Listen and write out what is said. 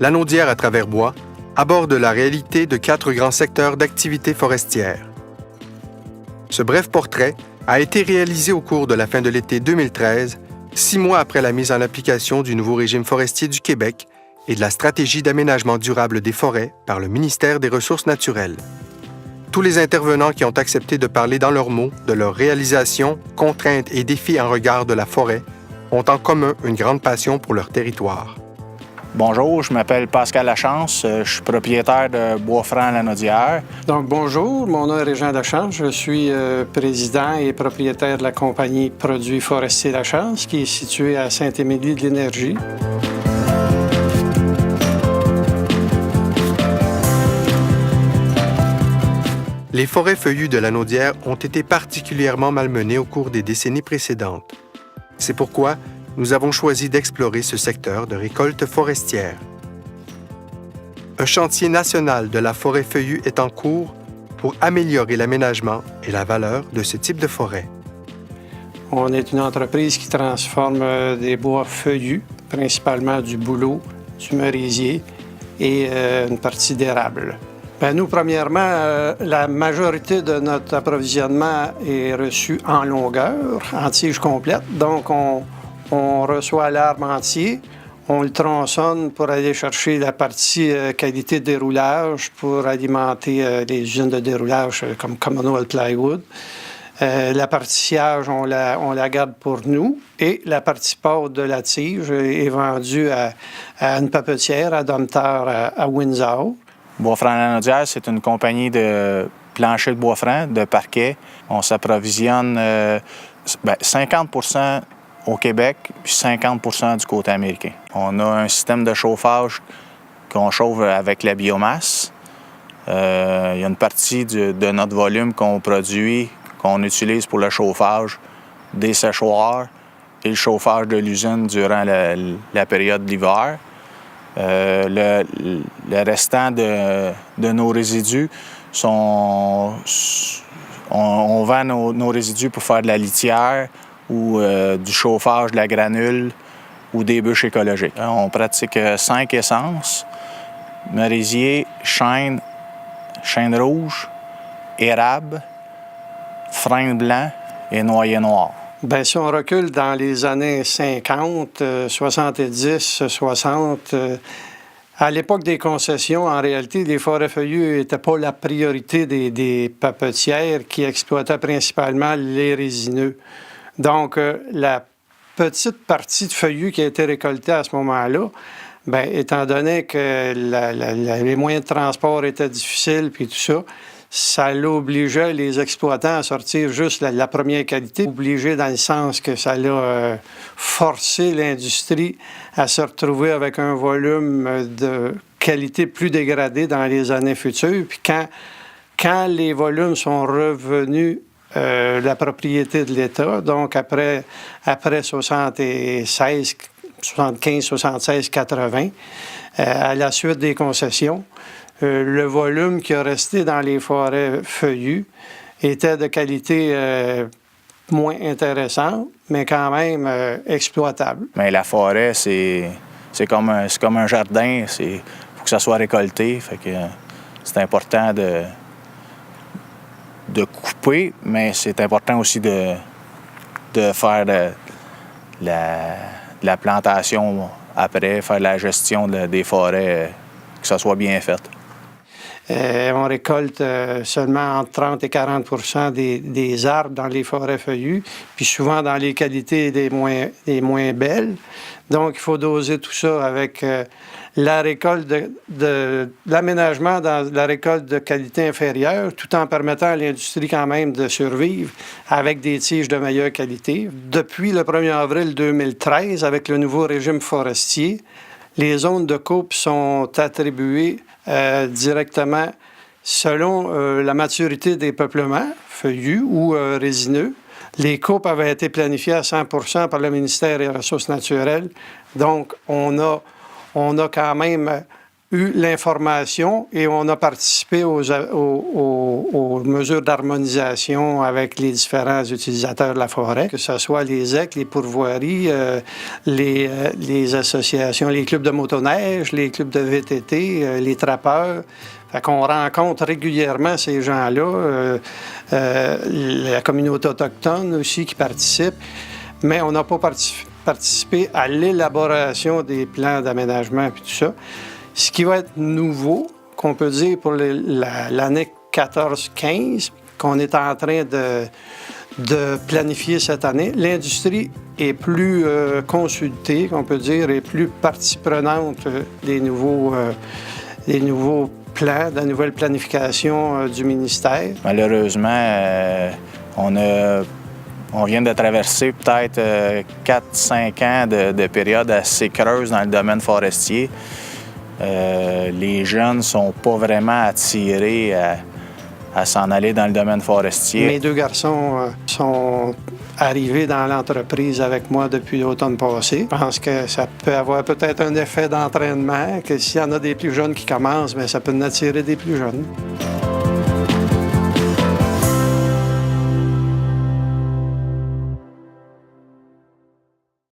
Lanaudière à travers bois aborde la réalité de 4 grands secteurs d'activité forestière. Ce bref portrait a été réalisé au cours de la fin de l'été 2013, 6 mois après la mise en application du nouveau régime forestier du Québec et de la stratégie d'aménagement durable des forêts par le ministère des Ressources naturelles. Tous les intervenants qui ont accepté de parler dans leurs mots de leurs réalisations, contraintes et défis en regard de la forêt ont en commun une grande passion pour leur territoire. Bonjour, je m'appelle Pascal Lachance, je suis propriétaire de Bois-Franc-Lanaudière. Donc bonjour, mon nom est Régent Lachance, je suis président et propriétaire de la compagnie Produits forestiers Lachance qui est située à Saint-Émilie-de-l'Énergie. Les forêts feuillues de Lanaudière ont été particulièrement malmenées au cours des décennies précédentes. C'est pourquoi nous avons choisi d'explorer ce secteur de récolte forestière. Un chantier national de la forêt feuillue est en cours pour améliorer l'aménagement et la valeur de ce type de forêt. On est une entreprise qui transforme des bois feuillus, principalement du bouleau, du merisier et une partie d'érable. Nous, premièrement, la majorité de notre approvisionnement est reçu en longueur, en tige complète. Donc, on reçoit l'arbre entier, on le tronçonne pour aller chercher la partie qualité de déroulage pour alimenter les usines de déroulage comme Commonwealth Plywood. La partie sciage, on la garde pour nous et la partie pâte de la tige est vendue à une papetière, à Domtar, à Windsor. Bois-Franc-Lanaudière, c'est une compagnie de plancher de bois franc, de parquet. On s'approvisionne 50 % au Québec, puis 50 % du côté américain. On a un système de chauffage qu'on chauffe avec la biomasse. Il y a une partie de notre volume qu'on produit, qu'on utilise pour le chauffage des séchoirs et le chauffage de l'usine durant la période de l'hiver. Le restant de nos résidus on vend nos résidus pour faire de la litière ou du chauffage de la granule ou des bûches écologiques. On pratique 5 essences: merisier, chêne rouge, érable, frêne blanc et noyer noir. Si on recule dans les années 50, 70, 60, à l'époque des concessions, en réalité, les forêts feuillues n'étaient pas la priorité des papetières qui exploitaient principalement les résineux. Donc, la petite partie de feuillus qui a été récoltée à ce moment-là, étant donné que les moyens de transport étaient difficiles puis tout ça, ça l'obligeait les exploitants à sortir juste la première qualité, obligé dans le sens que ça l'a forcé l'industrie à se retrouver avec un volume de qualité plus dégradé dans les années futures. Puis quand les volumes sont revenus la propriété de l'État, donc après 75, 76, 80, à la suite des concessions, le volume qui a resté dans les forêts feuillues était de qualité moins intéressante, mais quand même exploitable. Mais la forêt, c'est comme un jardin. Il faut que ça soit récolté. Fait que c'est important de couper, mais c'est important aussi de faire de la plantation après, faire la gestion des forêts, que ça soit bien fait. On récolte seulement entre 30 et 40 % des arbres dans les forêts feuillues, puis souvent dans les qualités les moins belles. Donc, il faut doser tout ça avec la récolte l'aménagement dans la récolte de qualité inférieure, tout en permettant à l'industrie quand même de survivre avec des tiges de meilleure qualité. Depuis le 1er avril 2013, avec le nouveau régime forestier, les zones de coupe sont attribuées directement selon la maturité des peuplements, feuillus ou résineux. Les coupes avaient été planifiées à 100 % par le ministère des Ressources naturelles. Donc, on a quand même eu l'information et on a participé aux mesures d'harmonisation avec les différents utilisateurs de la forêt, que ce soit les EC, les pourvoiries, les associations, les clubs de motoneige, les clubs de VTT, les trappeurs. Fait qu'on rencontre régulièrement ces gens-là, la communauté autochtone aussi qui participe, mais on n'a pas participé à l'élaboration des plans d'aménagement et tout ça. Ce qui va être nouveau, qu'on peut dire pour l'année 14-15, qu'on est en train de planifier cette année, l'industrie est plus consultée, qu'on peut dire, et plus partie prenante des nouveaux plans, de la nouvelle planification du ministère. Malheureusement, on vient de traverser peut-être 4-5 ans de période assez creuse dans le domaine forestier. Les jeunes ne sont pas vraiment attirés à s'en aller dans le domaine forestier. Mes deux garçons sont arrivés dans l'entreprise avec moi depuis l'automne passé. Je pense que ça peut avoir peut-être un effet d'entraînement, que s'il y en a des plus jeunes qui commencent, bien, ça peut en attirer des plus jeunes.